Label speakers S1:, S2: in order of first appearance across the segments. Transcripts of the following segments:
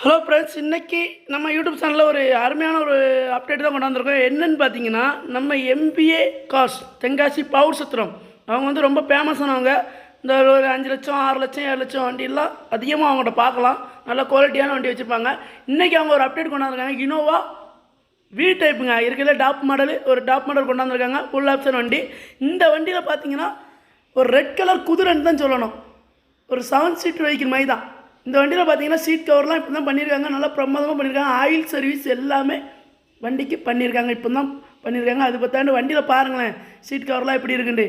S1: Hello friends, இன்றைக்கி நம்ம YouTube சேனலில் ஒரு அருமையான ஒரு அப்டேட் தான் கொண்டாந்துருக்கோம். என்னென்னு பார்த்தீங்கன்னா, நம்ம எம்பிஏ கார்ஸ் தென்காசி பவுர் சத்திரம் அவங்க வந்து ரொம்ப ஃபேமஸானவங்க. இந்த ஒரு 5 லட்சம் 6 லட்சம் 7 லட்சம் வண்டியெல்லாம் அதிகமாக அவங்கள்ட்ட பார்க்கலாம். நல்ல குவாலிட்டியான வண்டி வச்சுருப்பாங்க. இன்றைக்கி அவங்க ஒரு அப்டேட் கொண்டாந்துருக்காங்க. இனோவா வி டைப்புங்க, இருக்கிற டாப் மாடல், ஒரு டாப் மாடல் கொண்டாந்துருக்காங்க. ஃபுல் ஆப்ஷன் வண்டி. இந்த வண்டியில் பார்த்தீங்கன்னா ஒரு ரெட் கலர் குதிரைன்னு தான் சொல்லணும். ஒரு 7 சீட் வெஹிக்கிள் மாதிரி தான். இந்த வண்டியில் பார்த்தீங்கன்னா சீட் கவர்லாம் இப்போ தான் பண்ணியிருக்காங்க. நல்லா பிரமாதமாக பண்ணியிருக்காங்க. ஆயில் சர்வீஸ் எல்லாமே வண்டிக்கு பண்ணியிருக்காங்க. இப்போ தான் பண்ணியிருக்காங்க. அது பார்த்தாண்டு வண்டியில் பாருங்களேன், சீட் கவர்லாம் எப்படி இருக்குண்டு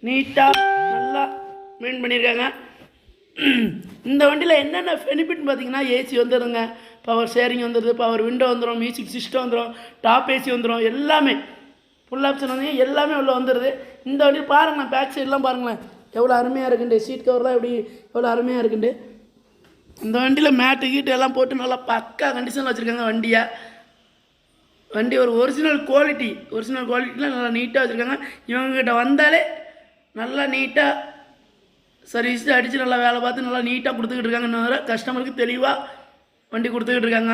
S1: நீட்டாக நல்லா மெயின் பண்ணியிருக்காங்க. இந்த வண்டியில் என்னென்ன பெனிஃபிட்னு பார்த்தீங்கன்னா, ஏசி வந்துடுங்க, பவர் ஷேரிங் வந்துடுது, பவர் விண்டோ வந்துடும், மியூசிக் சிஸ்டம் வந்துடும், டாப் ஏசி வந்துடும், எல்லாமே ஃபுல் ஆப்ஷன் வந்து எல்லாமே உள்ள வந்துடுது. இந்த வண்டியில் பாருங்களேன், பேக் சைட்லாம் பாருங்களேன் எவ்வளோ அருமையாக இருக்குண்டு. சீட் கவர்லாம் எப்படி எவ்வளோ அருமையாக இருக்குண்டு. இந்த வண்டியில் மேட்டு கீட்டு எல்லாம் போட்டு நல்லா பக்கா கண்டிஷனில் வச்சுருக்காங்க வண்டியை. வண்டி ஒரு ஒரிஜினல் குவாலிட்டியில் நல்லா நீட்டாக வச்சுருக்காங்க. இவங்ககிட்ட வந்தாலே நல்லா நீட்டாக சர்வீஸ் அடித்து நல்லா வேலை பார்த்து நல்லா நீட்டாக கொடுத்துக்கிட்டு இருக்காங்க. இன்னும் கஸ்டமருக்கு தெளிவாக வண்டி கொடுத்துக்கிட்டு இருக்காங்க.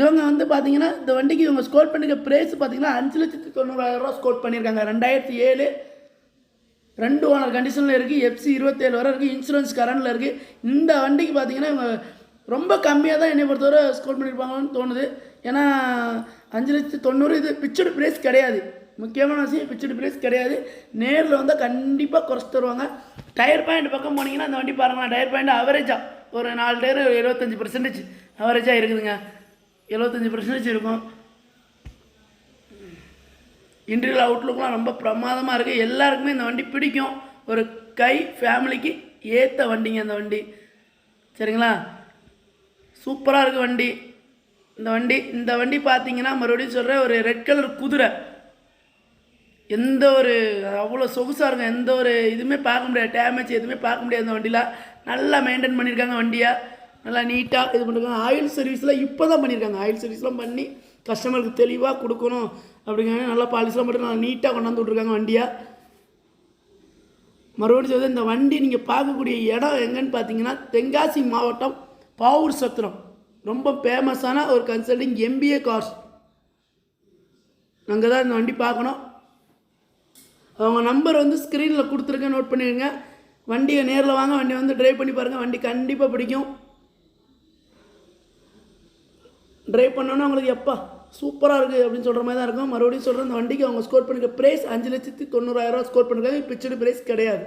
S1: இவங்க வந்து பார்த்தீங்கன்னா இந்த வண்டிக்கு இவங்க ஸ்கோர் பண்ணிக்க ப்ரைஸ் பார்த்தீங்கன்னா 5,90,000 ஸ்கோர் பண்ணியிருக்காங்க. 2007 2 ஓனர் கண்டிஷனில் இருக்குது. FC 27 வரை இருக்குது. இன்சூரன்ஸ் கரண்டில் இருக்குது. இந்த வண்டிக்கு பார்த்தீங்கன்னா இவங்க ரொம்ப கம்மியாக தான் என்னை பொறுத்தவரை ஸ்கோர் பண்ணியிருப்பாங்கன்னு தோணுது. ஏன்னா 5,90,000 இது பிக்சடு ப்ரைஸ் கிடையாது. முக்கியமான விஷயம், பிக்சடு ப்ரைஸ் கிடையாது. நேரில் வந்தால் கண்டிப்பாக குறைச்சி தருவாங்க. டயர் பாயிண்ட் பக்கம் போனீங்கன்னா அந்த வண்டி பாருங்கள், டயர் பாயிண்ட் அவரேஜாக ஒரு 4 டயர் 75% அவரேஜாக இருக்குதுங்க. 75% இருக்கும். இன்டீரியர் அவுட்லுக்லாம் ரொம்ப பிரமாதமாக இருக்குது. எல்லாருக்குமே இந்த வண்டி பிடிக்கும். ஒரு ஃபேமிலிக்கு ஏற்ற வண்டிங்க இந்த வண்டி. சரிங்களா, சூப்பராக இருக்குது வண்டி. இந்த வண்டி பார்த்தீங்கன்னா மறுபடியும் சொல்கிறேன், ஒரு ரெட் கலர் குதிரை. எந்த ஒரு அவ்வளோ சொகுசாக இருக்கும். எந்த ஒரு இதுவுமே பார்க்க முடியாது, டேமேஜ் எதுவுமே பார்க்க முடியாது. இந்த வண்டியில் நல்லா மெயின்டைன் பண்ணியிருக்காங்க வண்டியை. நல்லா நீட்டாக இது பண்ணியிருக்காங்க. ஆயில் சர்வீஸில் இப்போ தான் பண்ணியிருக்காங்க. ஆயில் சர்வீஸ்லாம் பண்ணி கஸ்டமருக்கு தெளிவாக கொடுக்கணும் அப்படிங்கிற நல்லா பாலிஸ்லாம் மட்டும் நல்லா நீட்டாக கொண்டாந்து விட்ருக்காங்க வண்டியை. மறுபடியும் சொல்லுது, இந்த வண்டி நீங்கள் பார்க்கக்கூடிய இடம் எங்கன்னு பார்த்தீங்கன்னா தென்காசி மாவட்டம் பாவூர் சத்திரம். ரொம்ப ஃபேமஸான ஒரு கன்சல்டிங் எம்பிஏ கார்ஸ். அங்கே தான் இந்த வண்டி பார்க்கணும். அவங்க நம்பர் வந்து ஸ்க்ரீனில் கொடுத்துருக்கேன், நோட் பண்ணிடுங்க. வண்டியை நேரில் வாங்க, வண்டி வந்து ட்ரைவ் பண்ணி பாருங்கள். வண்டி கண்டிப்பாக பிடிக்கும். ட்ரைவ் பண்ணோன்னா உங்களுக்கு எப்போ சூப்பராக இருக்குது அப்படின்னு சொல்கிற மாதிரி தான் இருக்கும். மறுபடியும் சொல்கிறேன், இந்த வண்டிக்கு அவங்க ஸ்கோர் பண்ணிக்க ப்ரைஸ் 5,90,000 ஸ்கோர் பண்ணிருக்காங்க. பிக்சடு ப்ரைஸ் கிடையாது.